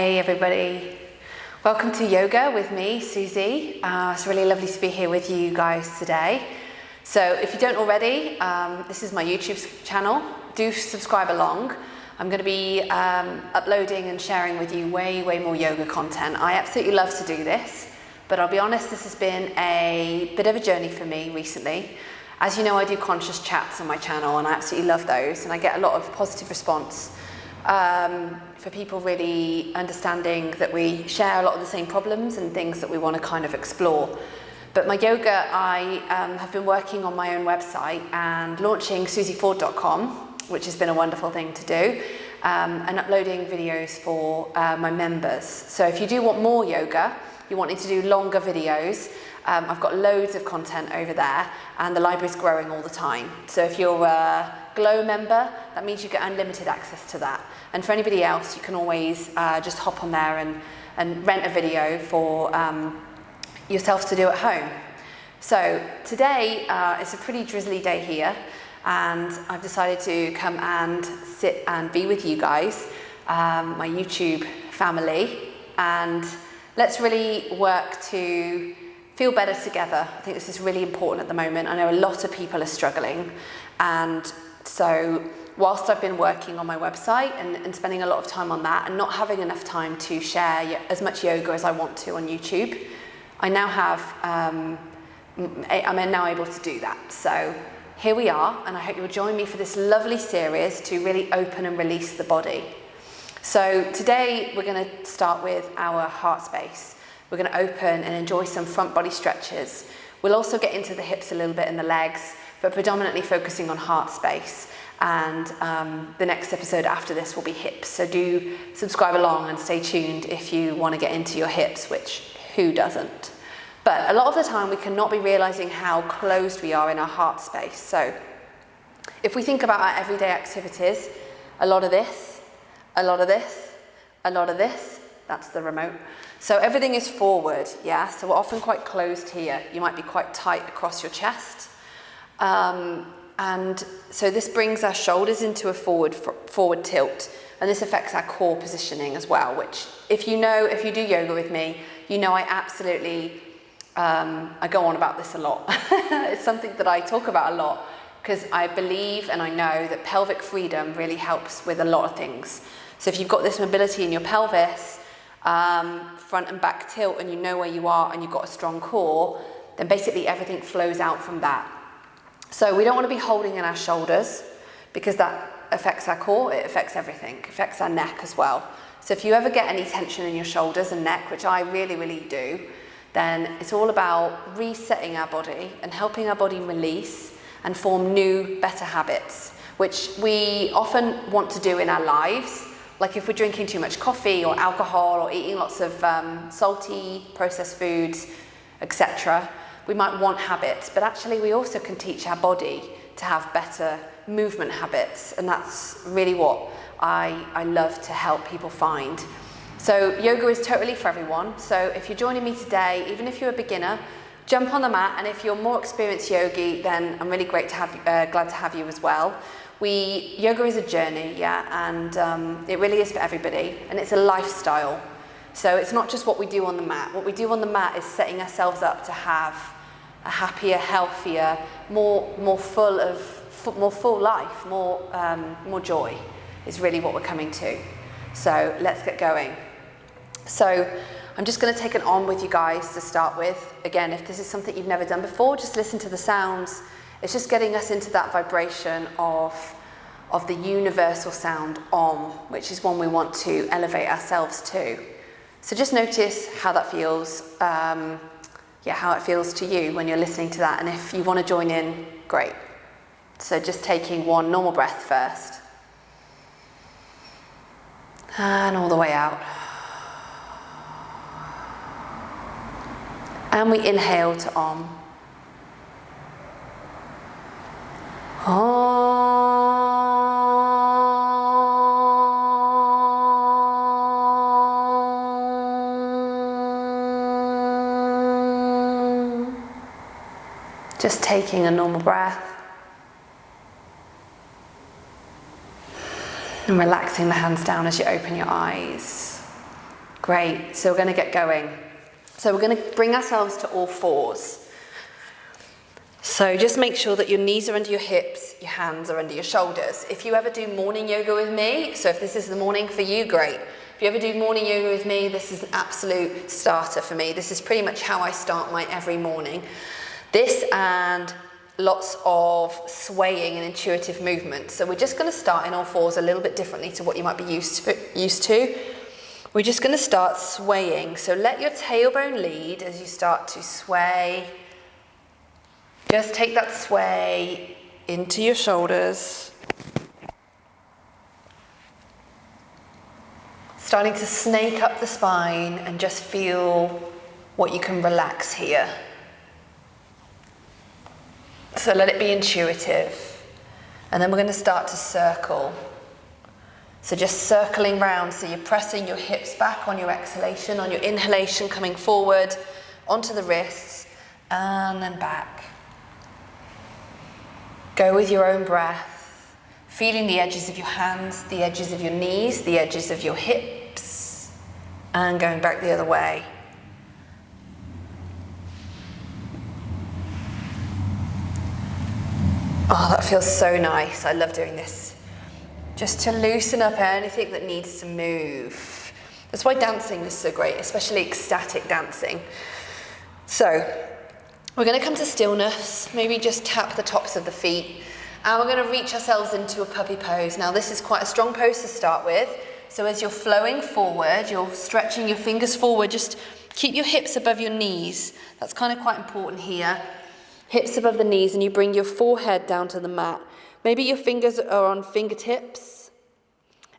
Hey everybody, welcome to yoga with me, Suzie. It's really lovely to be here with you guys today. So if you don't already, this is my YouTube channel. Do subscribe along. I'm going to be uploading and sharing with you way more yoga content. I absolutely love to do this, but I'll be honest, this has been a bit of a journey for me recently. As you know, I do conscious chats on my channel and I absolutely love those, and I get a lot of positive response for people really understanding that we share a lot of the same problems and things that we want to kind of explore. But my yoga, I have been working on my own website and launching suzieford.com, which has been a wonderful thing to do, and uploading videos for my members. So if you do want more yoga, you want me to do longer videos, I've got loads of content over there and the library's growing all the time. So if you're a Glow member, that means you get unlimited access to that. And for anybody else, you can always just hop on there and rent a video for yourself to do at home. So today it's a pretty drizzly day here, and I've decided to come and sit and be with you guys, my YouTube family, and let's really work to feel better together. I think this is really important at the moment. I know a lot of people are struggling, and so whilst I've been working on my website and spending a lot of time on that and not having enough time to share as much yoga as I want to on YouTube, I now have, I'm now able to do that. So here we are, and I hope you'll join me for this lovely series to really open and release the body. So today we're going to start with our heart space. We're going to open and enjoy some front body stretches. We'll also get into the hips a little bit and the legs, but predominantly focusing on heart space. And the next episode after this will be hips. So do subscribe along and stay tuned if you want to get into your hips, which who doesn't? But a lot of the time we cannot be realizing how closed we are in our heart space. So if we think about our everyday activities, a lot of this, a lot of this, a lot of this, that's the remote. So everything is forward, yeah? So we're often quite closed here. You might be quite tight across your chest. And so this brings our shoulders into a forward tilt, and this affects our core positioning as well, which if you do yoga with me, you know I absolutely, I go on about this a lot. It's something that I talk about a lot because I believe and I know that pelvic freedom really helps with a lot of things. So if you've got this mobility in your pelvis, front and back tilt, and you know where you are and you've got a strong core, then basically everything flows out from that. So we don't want to be holding in our shoulders because that affects our core, it affects everything, it affects our neck as well. So if you ever get any tension in your shoulders and neck, which I really do, then it's all about resetting our body and helping our body release and form new, better habits, which we often want to do in our lives. Like if we're drinking too much coffee or alcohol or eating lots of salty, processed foods, etc., we might want habits, but actually we also can teach our body to have better movement habits, and that's really what I love to help people find. So yoga is totally for everyone. So if you're joining me today, even if you're a beginner, jump on the mat, and if you're more experienced yogi, then I'm really glad to have you as well. Yoga is a journey, yeah, and it really is for everybody, and it's a lifestyle. So it's not just what we do on the mat. What we do on the mat is setting ourselves up to have a happier, healthier, more full life, more joy is really what we're coming to. So let's get going. So I'm just going to take it on with you guys to start with. Again, if this is something you've never done before, just listen to the sounds. It's just getting us into that vibration of the universal sound Om, which is one we want to elevate ourselves to. So just notice how that feels, how it feels to you when you're listening to that. And if you want to join in, great. So just taking one normal breath first. And all the way out. And we inhale to Om. Just taking a normal breath and relaxing the hands down as you open your eyes. Great, so we're going to get going. So we're going to bring ourselves to all fours. So just make sure that your knees are under your hips, your hands are under your shoulders. If you ever do morning yoga with me, so if this is the morning for you, great. If you ever do morning yoga with me, this is an absolute starter for me. This is pretty much how I start my every morning. This and lots of swaying and intuitive movement. So we're just going to start in all fours a little bit differently to what you might be used to. We're just going to start swaying. So let your tailbone lead as you start to sway. Just take that sway into your shoulders. Starting to snake up the spine and just feel what you can relax here. So let it be intuitive. And then we're going to start to circle. So just circling round, so you're pressing your hips back on your exhalation, on your inhalation, coming forward onto the wrists, and then back. Go with your own breath, feeling the edges of your hands, the edges of your knees, the edges of your hips, and going back the other way. Oh, that feels so nice. I love doing this. Just to loosen up anything that needs to move. That's why dancing is so great, especially ecstatic dancing. So, we're going to come to stillness, maybe just tap the tops of the feet, and we're going to reach ourselves into a puppy pose. Now, this is quite a strong pose to start with, so as you're flowing forward, you're stretching your fingers forward, just keep your hips above your knees. That's kind of quite important here. Hips above the knees, and you bring your forehead down to the mat. Maybe your fingers are on fingertips.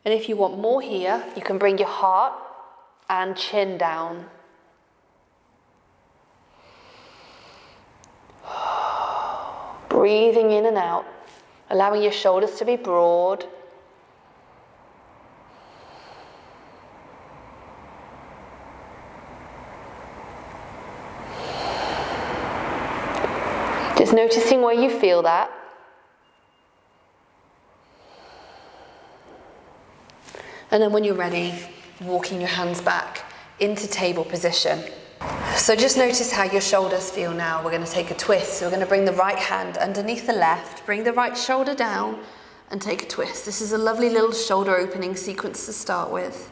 And if you want more here, you can bring your heart and chin down. Breathing in and out, allowing your shoulders to be broad. Just noticing where you feel that. And then when you're ready, walking your hands back into table position. So just notice how your shoulders feel now. We're going to take a twist. So we're going to bring the right hand underneath the left, bring the right shoulder down and take a twist. This is a lovely little shoulder opening sequence to start with.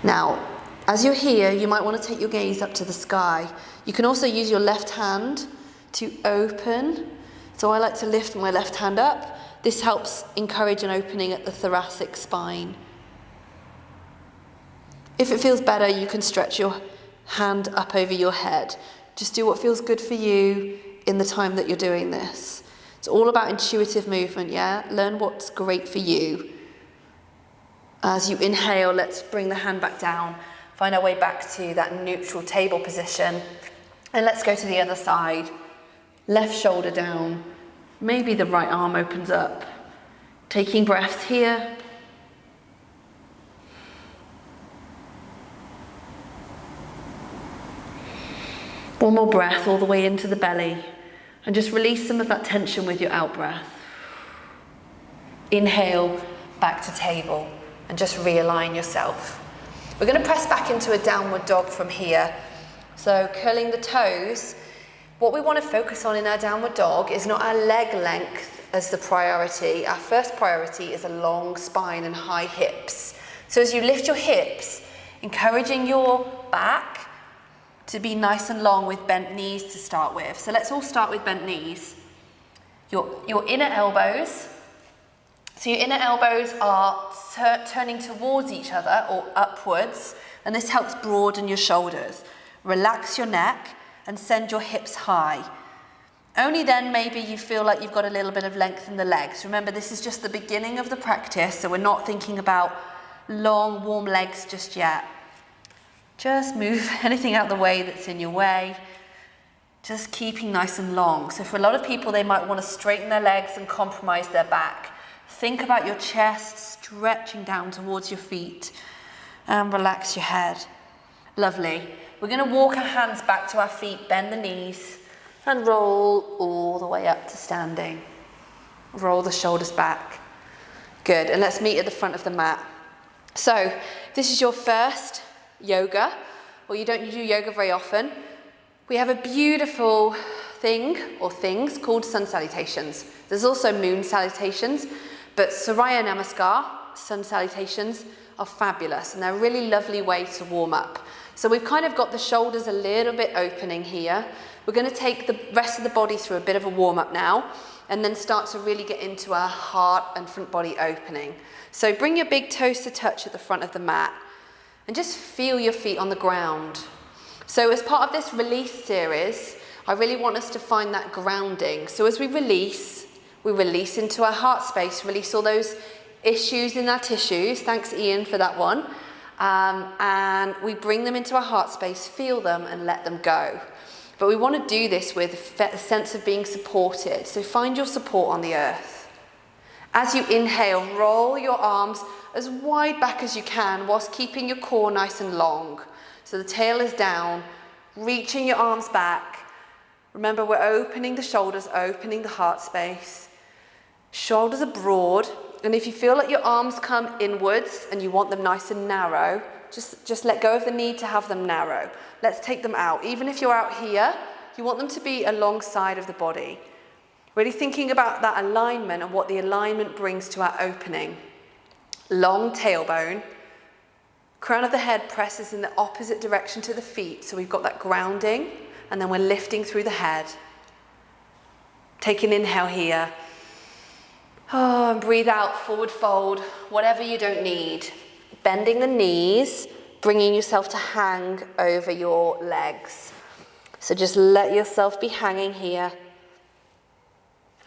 Now, as you're here, you might want to take your gaze up to the sky. You can also use your left hand to open. So I like to lift my left hand up. This helps encourage an opening at the thoracic spine. If it feels better, you can stretch your hand up over your head. Just do what feels good for you in the time that you're doing this. It's all about intuitive movement, yeah? Learn what's great for you. As you inhale, let's bring the hand back down. Find our way back to that neutral table position. And let's go to the other side. Left shoulder down. Maybe the right arm opens up. Taking breaths here. One more breath all the way into the belly. And just release some of that tension with your out breath. Inhale, back to table. And just realign yourself. We're going to press back into a downward dog from here. So curling the toes. What we want to focus on in our downward dog is not our leg length as the priority. Our first priority is a long spine and high hips. So as you lift your hips, encouraging your back to be nice and long with bent knees to start with. So let's all start with bent knees. Your inner elbows. So your inner elbows are turning towards each other or upwards, and this helps broaden your shoulders. Relax your neck and send your hips high. Only then maybe you feel like you've got a little bit of length in the legs. Remember, this is just the beginning of the practice, so we're not thinking about long, warm legs just yet. Just move anything out of the way that's in your way. Just keeping nice and long. So for a lot of people, they might want to straighten their legs and compromise their back. Think about your chest stretching down towards your feet and relax your head. Lovely. We're going to walk our hands back to our feet, bend the knees, and roll all the way up to standing. Roll the shoulders back. Good. And let's meet at the front of the mat. So if this is your first yoga, or you don't do yoga very often, we have a beautiful thing or things called sun salutations. There's also moon salutations, but Surya Namaskar, sun salutations, are fabulous, and they're a really lovely way to warm up. So we've kind of got the shoulders a little bit opening here. We're going to take the rest of the body through a bit of a warm up now, and then start to really get into our heart and front body opening. So bring your big toes to touch at the front of the mat, and just feel your feet on the ground. So as part of this release series, I really want us to find that grounding. So as we release into our heart space, release all those issues in our tissues. Thanks, Ian, for that one. And we bring them into our heart space, feel them, and let them go. But we want to do this with a sense of being supported. So find your support on the earth. As you inhale, roll your arms as wide back as you can whilst keeping your core nice and long. So the tail is down, reaching your arms back. Remember, we're opening the shoulders, opening the heart space. Shoulders are broad, and if you feel like your arms come inwards and you want them nice and narrow, just let go of the need to have them narrow. Let's take them out. Even if you're out here, you want them to be alongside of the body. Really thinking about that alignment and what the alignment brings to our opening. Long tailbone. Crown of the head presses in the opposite direction to the feet, so we've got that grounding, and then we're lifting through the head. Take an inhale here. Oh, and breathe out, forward fold, whatever you don't need. Bending the knees, bringing yourself to hang over your legs. So just let yourself be hanging here.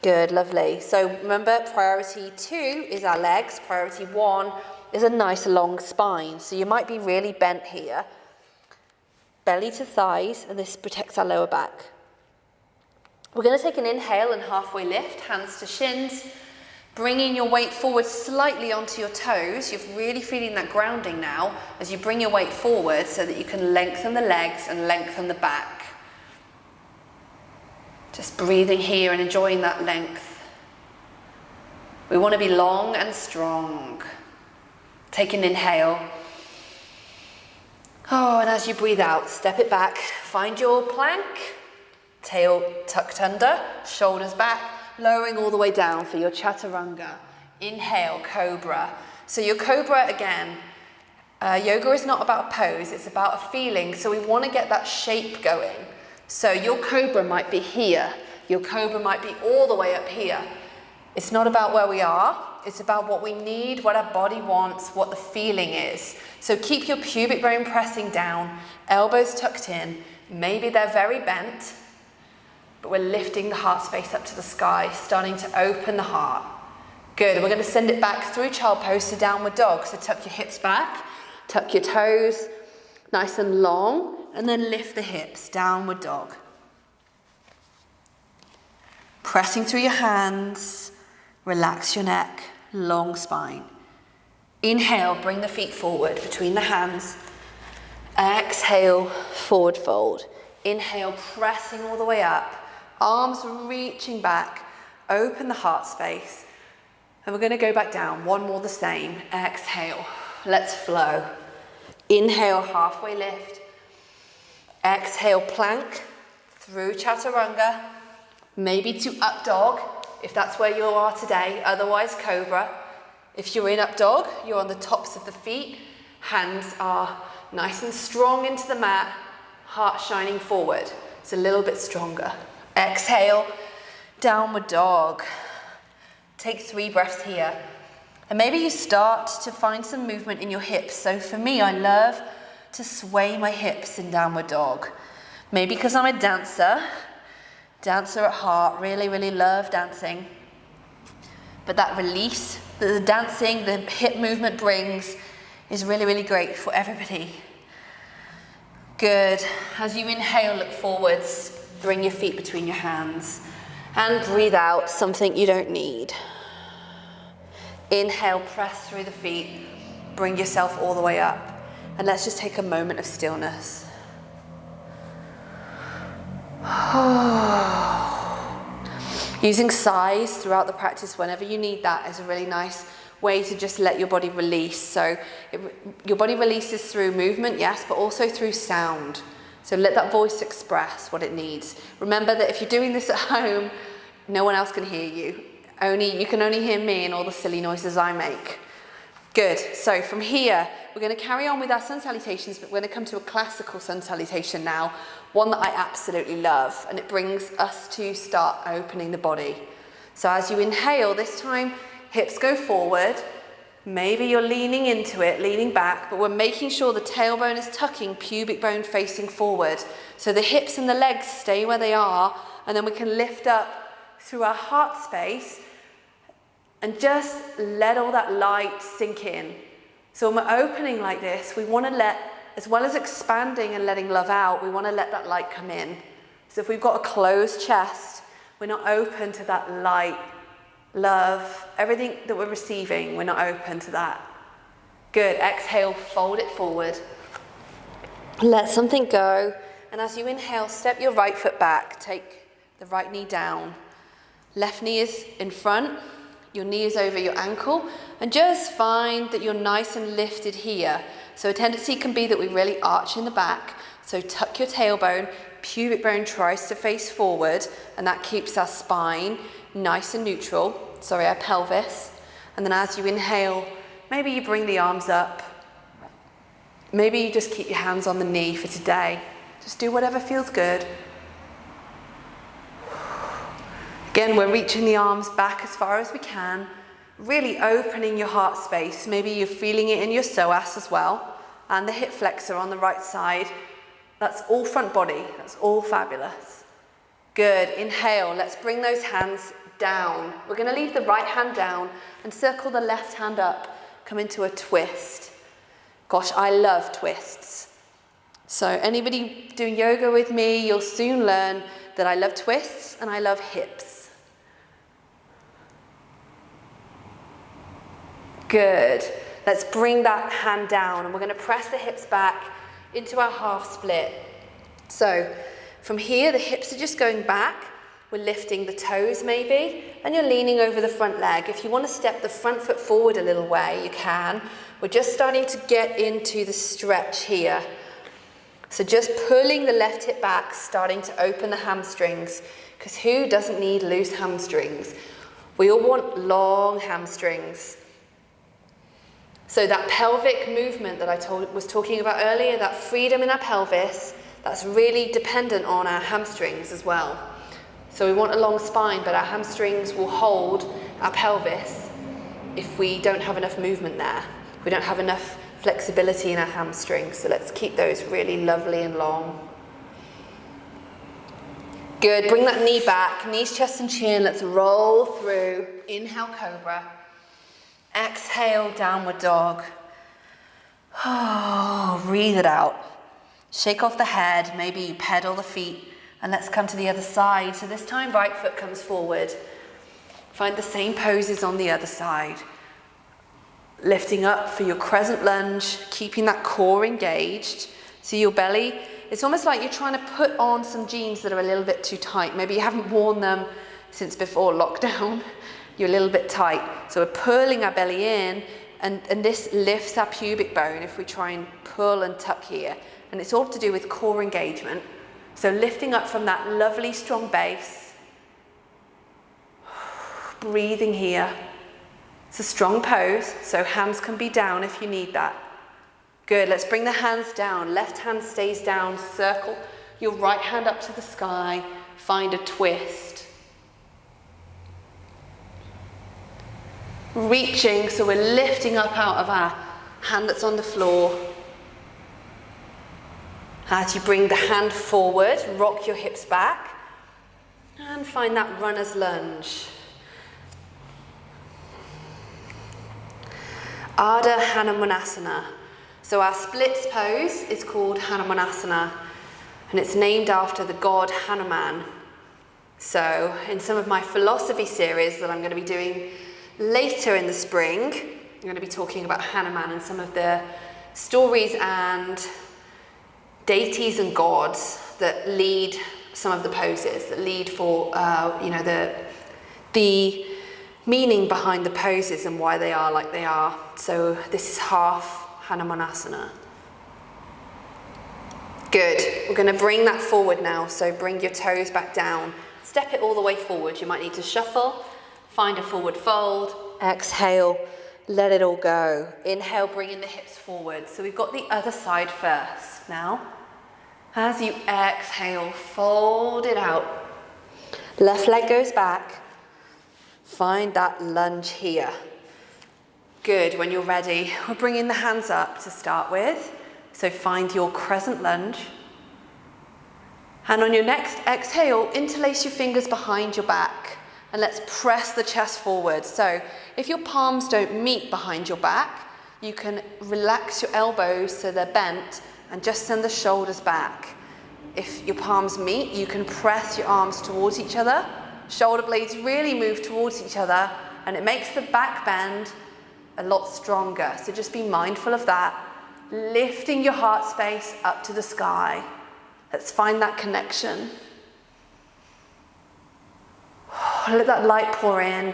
Good, lovely. So remember, priority 2 is our legs. Priority 1 is a nice long spine. So you might be really bent here. Belly to thighs, and this protects our lower back. We're going to take an inhale and halfway lift, hands to shins. Bringing your weight forward slightly onto your toes. You're really feeling that grounding now as you bring your weight forward so that you can lengthen the legs and lengthen the back. Just breathing here and enjoying that length. We want to be long and strong. Take an inhale. Oh, and as you breathe out, step it back. Find your plank. Tail tucked under, shoulders back. Lowering all the way down for your chaturanga. Inhale, cobra. So your cobra again, yoga is not about a pose, it's about a feeling. So we want to get that shape going. So your cobra might be here. Your cobra might be all the way up here. It's not about where we are. It's about what we need, what our body wants, what the feeling is. So keep your pubic bone pressing down, elbows tucked in. Maybe they're very bent. But we're lifting the heart space up to the sky, starting to open the heart. Good, we're going to send it back through child pose to downward dog. So tuck your hips back, tuck your toes, nice and long, and then lift the hips, downward dog. Pressing through your hands, relax your neck, long spine. Inhale, bring the feet forward between the hands. Exhale, forward fold. Inhale, pressing all the way up. Arms reaching back, open the heart space. And we're going to go back down, one more the same. Exhale, let's flow. Inhale, halfway lift. Exhale, plank through chaturanga. Maybe to up dog, if that's where you are today, otherwise cobra. If you're in up dog, you're on the tops of the feet. Hands are nice and strong into the mat, heart shining forward. It's a little bit stronger. Exhale, downward dog. Take 3 breaths here. And maybe you start to find some movement in your hips. So for me, I love to sway my hips in downward dog. Maybe because I'm a dancer at heart, really, really love dancing. But that release that the dancing, the hip movement brings is really, really great for everybody. Good. As you inhale, look forwards. Bring your feet between your hands and breathe out something you don't need. Inhale, press through the feet. Bring yourself all the way up. And let's just take a moment of stillness. Using sighs throughout the practice whenever you need that is a really nice way to just let your body release. So your body releases through movement, yes, but also through sound. So let that voice express what it needs. Remember that if you're doing this at home, no one else can hear you. You can only hear me and all the silly noises I make. Good. So from here, we're going to carry on with our sun salutations, but we're going to come to a classical sun salutation now, one that I absolutely love, and it brings us to start opening the body. So as you inhale, this time hips go forward. Maybe you're leaning into it, leaning back, but we're making sure the tailbone is tucking, pubic bone facing forward. So the hips and the legs stay where they are, and then we can lift up through our heart space and just let all that light sink in. So when we're opening like this, we want to let, as well as expanding and letting love out, we want to let that light come in. So if we've got a closed chest, we're not open to that light, love, everything that we're receiving, we're not open to that. Good. Exhale, fold it forward. Let something go. And as you inhale, step your right foot back. Take the right knee down. Left knee is in front. Your knee is over your ankle. And just find that you're nice and lifted here. So a tendency can be that we really arch in the back. So tuck your tailbone. Pubic bone tries to face forward. And that keeps our spine nice and neutral. Sorry, our pelvis. And then as you inhale, maybe you bring the arms up. Maybe you just keep your hands on the knee for today. Just do whatever feels good. Again, we're reaching the arms back as far as we can, really opening your heart space. Maybe you're feeling it in your psoas as well, and the hip flexor on the right side. That's all front body. That's all fabulous. Good. Inhale. Let's bring those hands down. We're going to leave the right hand down and circle the left hand up. Come into a twist. Gosh, I love twists. So anybody doing yoga with me, you'll soon learn that I love twists and I love hips. Good. Let's bring that hand down and we're going to press the hips back into our half split. So from here, the hips are just going back. We're lifting the toes maybe, and you're leaning over the front leg. If you want to step the front foot forward a little way, you can. We're just starting to get into the stretch here. So just pulling the left hip back, starting to open the hamstrings, because who doesn't need loose hamstrings? We all want long hamstrings. So that pelvic movement that I was talking about earlier, that freedom in our pelvis, that's really dependent on our hamstrings as well. So we want a long spine, but our hamstrings will hold our pelvis if we don't have enough movement there. We don't have enough flexibility in our hamstrings. So let's keep those really lovely and long. Good. Bring that knee back, knees, chest and chin. Let's roll through. Inhale, cobra. Exhale, downward dog. Oh, breathe it out. Shake off the head. Maybe you pedal the feet. And let's come to the other side. So this time, right foot comes forward. Find the same poses on the other side. Lifting up for your crescent lunge, keeping that core engaged. So your belly, it's almost like you're trying to put on some jeans that are a little bit too tight. Maybe you haven't worn them since before lockdown. You're a little bit tight. So we're pulling our belly in, and this lifts our pubic bone if we try and pull and tuck here. And it's all to do with core engagement. So lifting up from that lovely strong base. Breathing here. It's a strong pose, so hands can be down if you need that. Good, let's bring the hands down. Left hand stays down, circle your right hand up to the sky, find a twist. Reaching, so we're lifting up out of our hand that's on the floor. As you bring the hand forward, rock your hips back, and find that runner's lunge. Ardha Hanumanasana. So our splits pose is called Hanumanasana, and it's named after the god Hanuman. So in some of my philosophy series that I'm going to be doing later in the spring, I'm going to be talking about Hanuman and some of the stories and deities and gods that lead some of the poses, that lead for the meaning behind the poses and why they are like they are. So this is half Hanumanasana. Good. We're going to bring that forward now. So bring your toes back down. Step it all the way forward. You might need to shuffle. Find a forward fold. Exhale. Let it all go. Inhale, bringing the hips forward. So we've got the other side first now. As you exhale, fold it out. Left leg goes back. Find that lunge here. Good. When you're ready, we're bringing the hands up to start with. So find your crescent lunge. And on your next exhale, interlace your fingers behind your back. And let's press the chest forward. So if your palms don't meet behind your back, you can relax your elbows so they're bent and just send the shoulders back. If your palms meet, you can press your arms towards each other. Shoulder blades really move towards each other, and it makes the back bend a lot stronger. So just be mindful of that. Lifting your heart space up to the sky. Let's find that connection. Let that light pour in.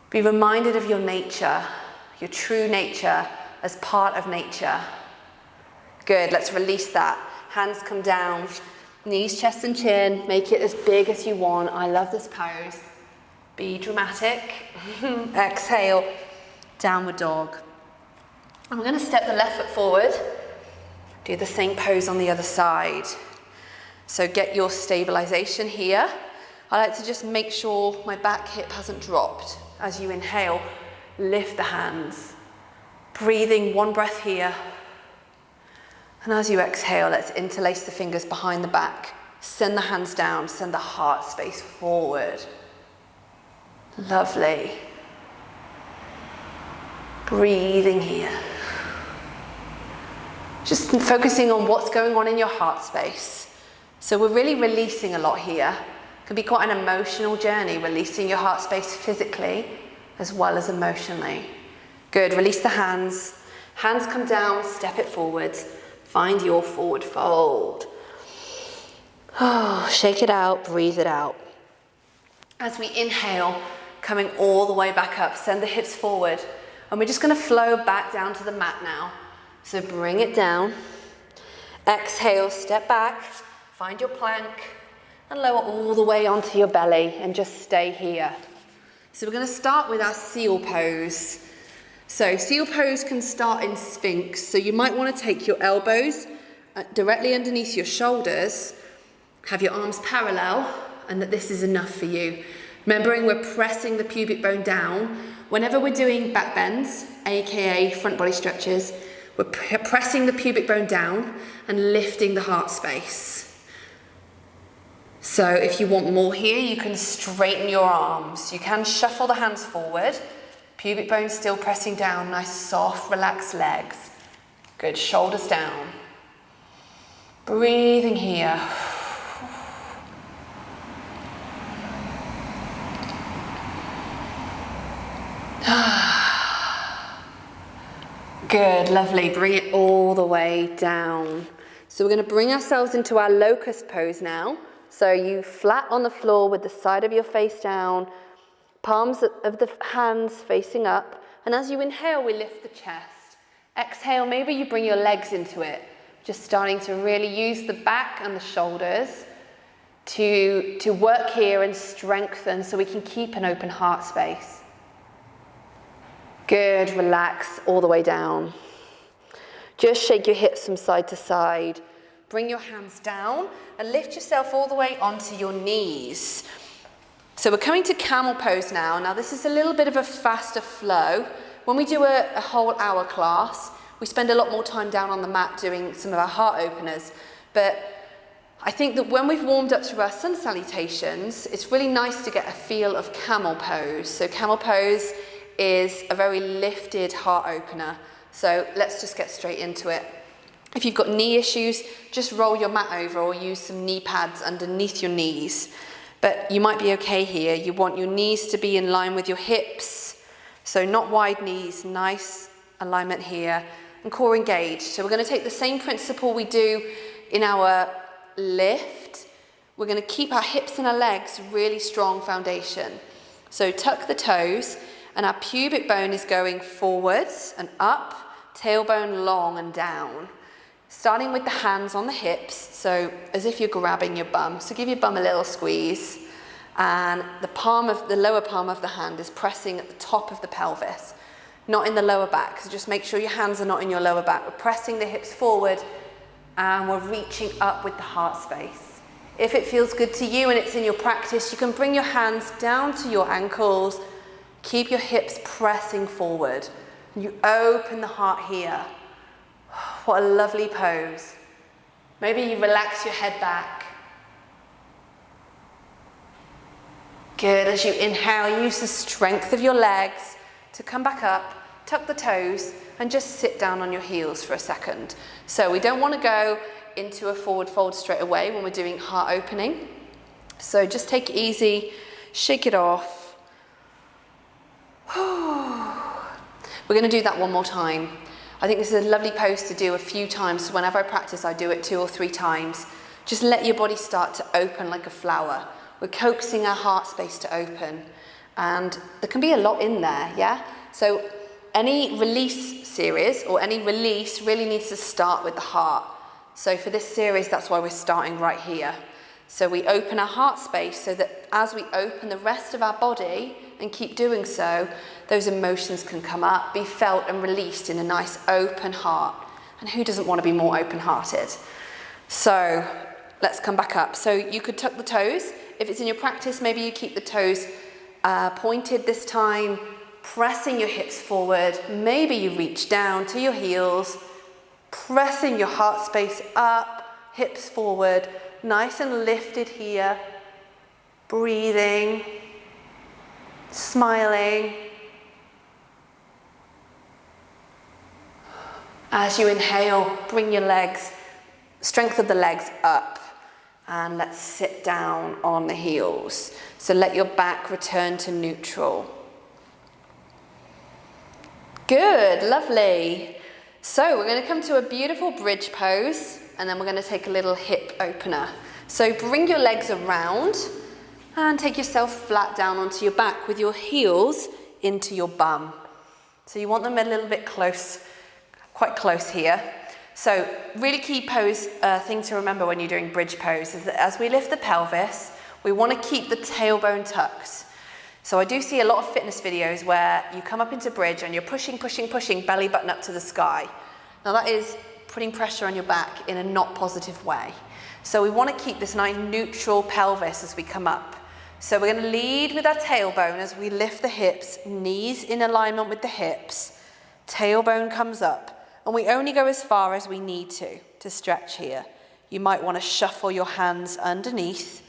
Be reminded of your nature, your true nature as part of nature. Good, let's release that. Hands come down, knees, chest and chin. Make it as big as you want. I love this pose. Be dramatic. Exhale, downward dog. I'm going to step the left foot forward. Do the same pose on the other side. So get your stabilization here. I like to just make sure my back hip hasn't dropped. As you inhale, lift the hands. Breathing one breath here. And as you exhale, let's interlace the fingers behind the back. Send the hands down, send the heart space forward. Lovely. Breathing here. Just focusing on what's going on in your heart space. So we're really releasing a lot here. It can be quite an emotional journey, releasing your heart space physically as well as emotionally. Good, release the hands. Hands come down, step it forwards. Find your forward fold. Oh, shake it out, breathe it out. As we inhale, coming all the way back up, send the hips forward. And we're just going to flow back down to the mat now. So bring it down. Exhale, step back, find your plank, and lower all the way onto your belly and just stay here. So we're going to start with our seal pose. So seal pose can start in Sphinx. So you might want to take your elbows directly underneath your shoulders, have your arms parallel, and that this is enough for you. Remembering we're pressing the pubic bone down. Whenever we're doing back bends, aka front body stretches, we're pressing the pubic bone down and lifting the heart space. So if you want more here, you can straighten your arms. You can shuffle the hands forward. Pubic bone still pressing down, nice soft, relaxed legs. Good, shoulders down. Breathing here. Good, lovely. Bring it all the way down. So we're going to bring ourselves into our locust pose now. So you flat on the floor with the side of your face down, palms of the hands facing up. And as you inhale, we lift the chest. Exhale, maybe you bring your legs into it. Just starting to really use the back and the shoulders to work here and strengthen so we can keep an open heart space. Good, relax all the way down. Just shake your hips from side to side. Bring your hands down and lift yourself all the way onto your knees. So we're coming to camel pose now. Now this is a little bit of a faster flow. When we do a whole hour class, we spend a lot more time down on the mat doing some of our heart openers. But I think that when we've warmed up through our sun salutations, it's really nice to get a feel of camel pose. So camel pose is a very lifted heart opener. So let's just get straight into it. If you've got knee issues, just roll your mat over or use some knee pads underneath your knees. But you might be okay here. You want your knees to be in line with your hips. So not wide knees, nice alignment here. And core engaged. So we're going to take the same principle we do in our lift. We're going to keep our hips and our legs really strong foundation. So tuck the toes, and our pubic bone is going forwards and up, tailbone long and down. Starting with the hands on the hips, so as if you're grabbing your bum. So give your bum a little squeeze, and the lower palm of the hand is pressing at the top of the pelvis, not in the lower back. So just make sure your hands are not in your lower back. We're pressing the hips forward, and we're reaching up with the heart space. If it feels good to you and it's in your practice, you can bring your hands down to your ankles, keep your hips pressing forward. You open the heart here. What a lovely pose. Maybe you relax your head back. Good. As you inhale, use the strength of your legs to come back up, tuck the toes, and just sit down on your heels for a second. So we don't want to go into a forward fold straight away when we're doing heart opening. So just take it easy, shake it off. We're going to do that one more time. I think this is a lovely pose to do a few times. So whenever I practice, I do it 2 or 3 times. Just let your body start to open like a flower. We're coaxing our heart space to open. And there can be a lot in there, yeah? So any release series or any release really needs to start with the heart. So for this series, that's why we're starting right here. So we open our heart space so that as we open the rest of our body and keep doing so, those emotions can come up, be felt and released in a nice open heart. And who doesn't want to be more open-hearted? So let's come back up. So you could tuck the toes. If it's in your practice, maybe you keep the toes pointed this time, pressing your hips forward. Maybe you reach down to your heels, pressing your heart space up, hips forward, nice and lifted here, breathing, smiling. As you inhale, bring your legs, strength of the legs up, and let's sit down on the heels. So let your back return to neutral. Good, lovely. So we're going to come to a beautiful bridge pose, and then we're going to take a little hip opener. So bring your legs around and take yourself flat down onto your back with your heels into your bum. So you want them a little bit close, quite close here. So really key pose thing to remember when you're doing bridge pose is that as we lift the pelvis, we want to keep the tailbone tucked. So I do see a lot of fitness videos where you come up into bridge and you're pushing, belly button up to the sky. Now that is putting pressure on your back in a not positive way. So we want to keep this nice neutral pelvis as we come up. So we're going to lead with our tailbone as we lift the hips, knees in alignment with the hips, tailbone comes up, and we only go as far as we need to stretch here. You might want to shuffle your hands underneath,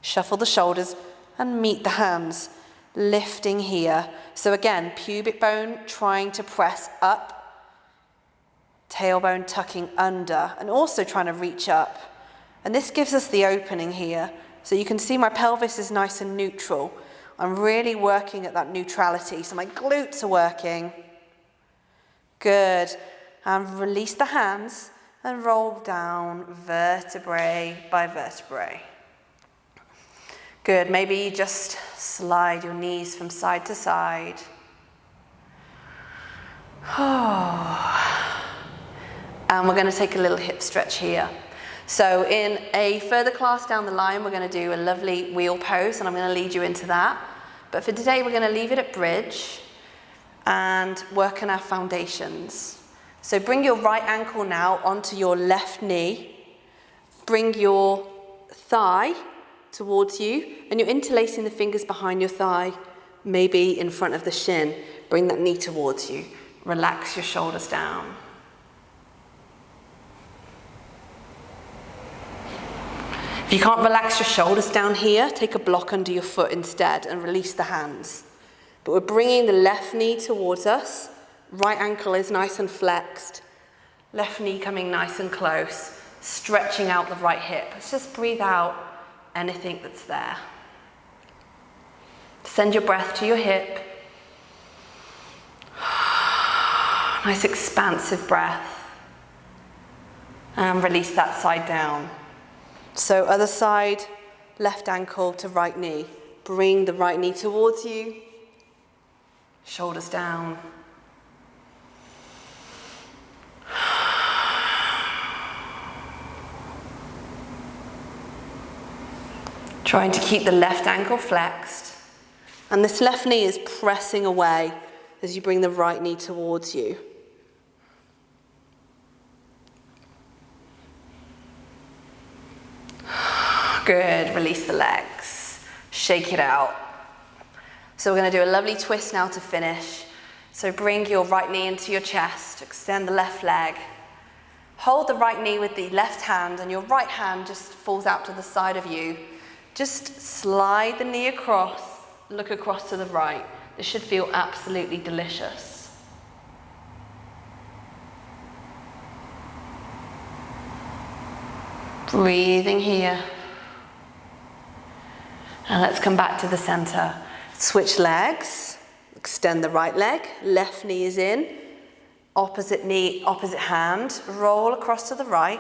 shuffle the shoulders, and meet the hands, lifting here. So again, pubic bone trying to press up, tailbone tucking under, and also trying to reach up. And this gives us the opening here. So you can see my pelvis is nice and neutral. I'm really working at that neutrality. So my glutes are working. Good. And release the hands and roll down vertebrae by vertebrae. Good. Maybe you just slide your knees from side to side. And we're going to take a little hip stretch here. So in a further class down the line, we're going to do a lovely wheel pose, and I'm going to lead you into that. But for today, we're going to leave it at bridge and work on our foundations. So bring your right ankle now onto your left knee. Bring your thigh towards you, and you're interlacing the fingers behind your thigh, maybe in front of the shin. Bring that knee towards you. Relax your shoulders down. If you can't relax your shoulders down here, take a block under your foot instead and release the hands. But we're bringing the left knee towards us. Right ankle is nice and flexed. Left knee coming nice and close. Stretching out the right hip. Let's just breathe out anything that's there. Send your breath to your hip. Nice expansive breath. And release that side down. So other side, left ankle to right knee. Bring the right knee towards you. Shoulders down. Trying to keep the left ankle flexed. And this left knee is pressing away as you bring the right knee towards you. Good, release the legs. Shake it out. So we're going to do a lovely twist now to finish. So bring your right knee into your chest, extend the left leg. Hold the right knee with the left hand and your right hand just falls out to the side of you. Just slide the knee across, look across to the right. This should feel absolutely delicious. Breathing here. And let's come back to the center. Switch legs, extend the right leg, left knee is in, opposite knee, opposite hand, roll across to the right,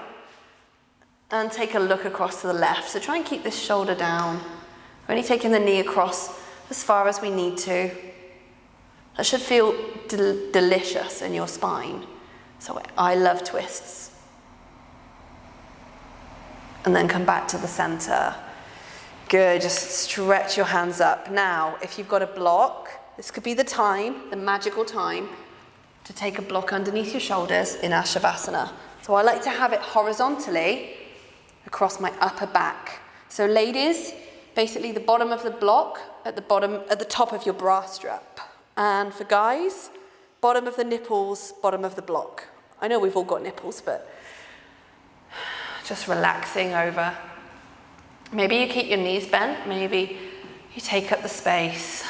and take a look across to the left. So try and keep this shoulder down. We're only taking the knee across as far as we need to. That should feel delicious in your spine. So I love twists. And then come back to the center. Good, just stretch your hands up. Now, if you've got a block, this could be the time, the magical time, to take a block underneath your shoulders in our Shavasana. So I like to have it horizontally across my upper back. So ladies, basically the bottom of the block at the top of your bra strap. And for guys, bottom of the nipples, bottom of the block. I know we've all got nipples, but just relaxing over. Maybe you keep your knees bent, maybe you take up the space.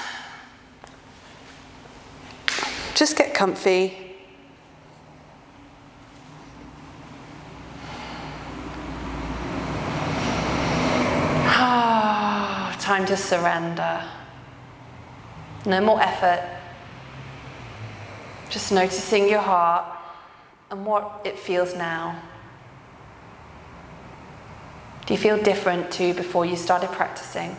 Just get comfy. Time to surrender. No more effort. Just noticing your heart and what it feels now. Do you feel different to before you started practicing?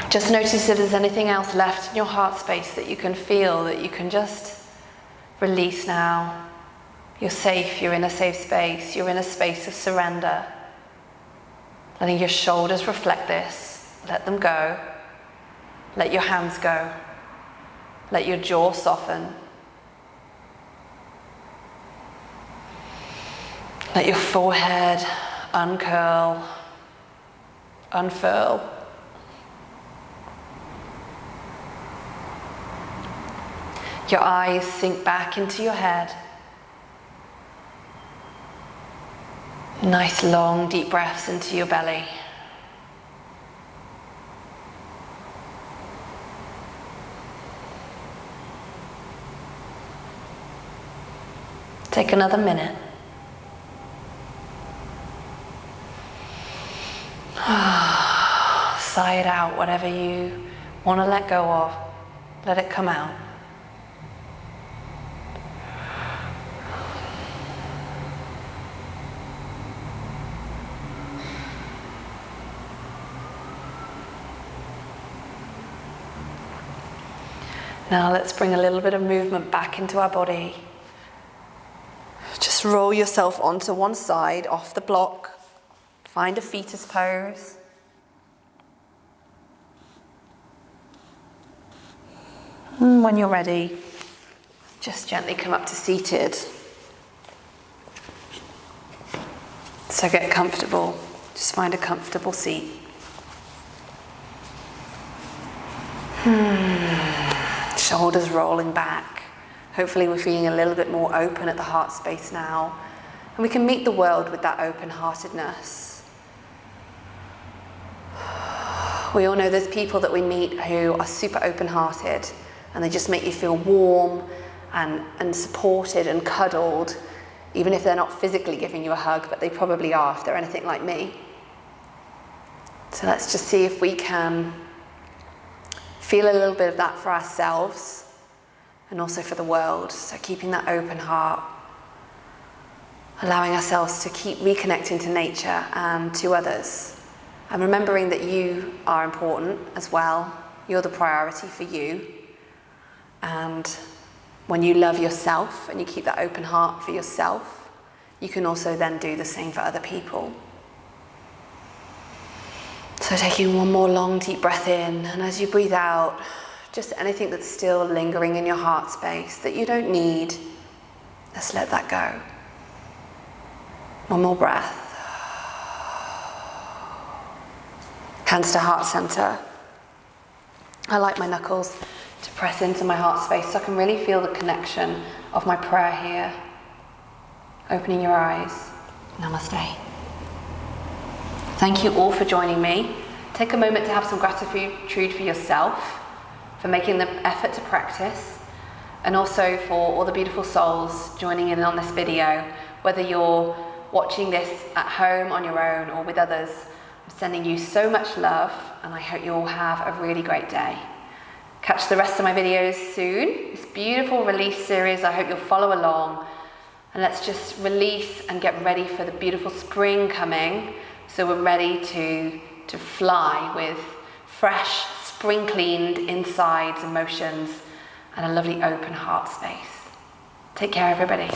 Just notice if there's anything else left in your heart space that you can feel, that you can just release now. You're safe, you're in a safe space, you're in a space of surrender. Letting your shoulders reflect this. Let them go. Let your hands go. Let your jaw soften. Let your forehead uncurl, unfurl. Your eyes sink back into your head. Nice long deep breaths into your belly. Take another minute. Sigh it out, whatever you want to let go of. Let it come out. Now let's bring a little bit of movement back into our body. Just roll yourself onto one side, off the block. Find a fetus pose. And when you're ready, just gently come up to seated. So get comfortable. Just find a comfortable seat. Shoulders rolling back. Hopefully we're feeling a little bit more open at the heart space now. And we can meet the world with that open-heartedness. We all know there's people that we meet who are super open-hearted and they just make you feel warm and supported and cuddled, even if they're not physically giving you a hug, but they probably are if they're anything like me. So let's just see if we can feel a little bit of that for ourselves and also for the world. So keeping that open heart, allowing ourselves to keep reconnecting to nature and to others, and remembering that you are important as well. You're the priority for you. And when you love yourself and you keep that open heart for yourself, you can also then do the same for other people. So taking one more long deep breath in, and as you breathe out, just anything that's still lingering in your heart space that you don't need, let's let that go. One more breath. Hands to heart center. I like my knuckles to press into my heart space so I can really feel the connection of my prayer here. Opening your eyes. Namaste. Thank you all for joining me. Take a moment to have some gratitude for yourself, for making the effort to practice, and also for all the beautiful souls joining in on this video. Whether you're watching this at home on your own or with others, I'm sending you so much love, and I hope you all have a really great day. Catch the rest of my videos soon. This beautiful release series, I hope you'll follow along. And let's just release and get ready for the beautiful spring coming, so we're ready to fly with fresh, spring-cleaned insides, emotions, and a lovely open heart space. Take care, everybody.